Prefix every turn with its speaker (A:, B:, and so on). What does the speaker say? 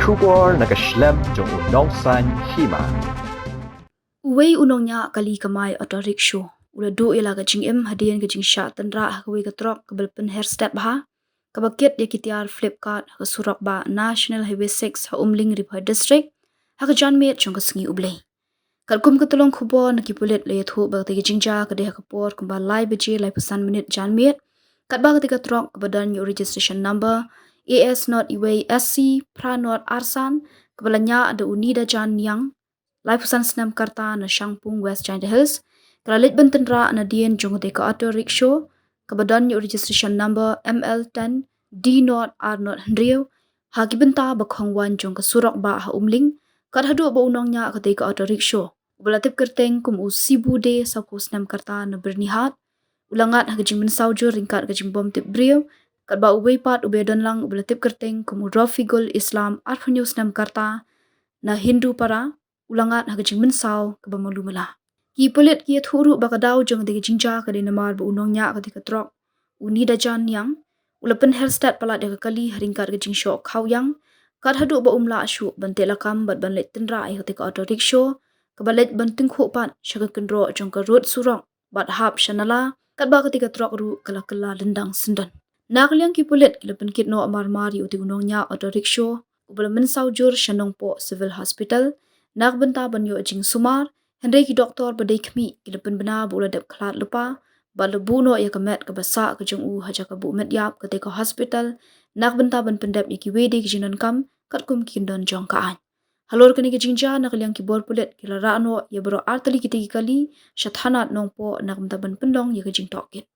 A: Trubor nakaslem jong unong san Hima.
B: Uwei Nongniah kali kamai Autorickshaw. Ula do ila ka jing hadian ka jing Shah Tynrah ka wei ka Trok ka belpen hair step ha. Ka bakit ya kitiar Flipkart ka surak ba National Highway 6 ha Umling River District ha ka janmet jong ka sengi ublay. Kalkum ka tulong kubo na kipulit le yathu ba ka jingja ka deha ka por kumba lai beje lai pesan menit janmet. Kat ba ka Trok ka badan your registration number AS not iway SC pra not arsan kabalanya ada unida jan yang lai pesan senam karta na Shangpung West China Hills kalalit ban Tynrah na dien jong ka Autorickshaw ka badan your registration number ML10 D not R not Hendriu ha kibenta bakhongwan jong ka surak ba ha Umling kat hadu ba Nongniah ka Autorickshaw ubalatip kerteng kum usibu de sa ko senam karta na bernihat ulangat ha gajing mensaujo ringkat gajing bom tip brio kat ba ubay pat ubay don lang ubalatip kerteng kum Rafigul Islam arfanyo senam karta na Hindu para ulangat ha gajing mensau ka ba malumala ki polit ki thuru ba ka daw jong de jinja ka de namar ba Nongniah ka Trok unida jan yang ulapen hairstyle palat de kali ringkat gajing shok khau yang kat hadu ba umla ashu ban telakam bat ban let Tynrah ai ka Autorickshaw kabalet banting khopat syaga kendro jong ka road surang bat hap shanala kat ba ka Trok ru kala lendang sendan nakliang ki polit kila penkit no amar mari uti Nongniah Autorickshaw ubala mensau jur shanong po civil hospital nak benta ban yo jing sumar hendai ki doktor badai khmi kila pen bena bula dap Khlad lupa ba lebu no ya kamet ka basa ka jong u haja ka bu met yap ka hospital nak benta ban pendap ki wede ki jinon kam kat kum ki don jong ka an halor kani ke jingja nak liang ki bor pulet kila rano ya bro artali kiti kali shathanat nong po nak mta ban pendong ya ke jing toket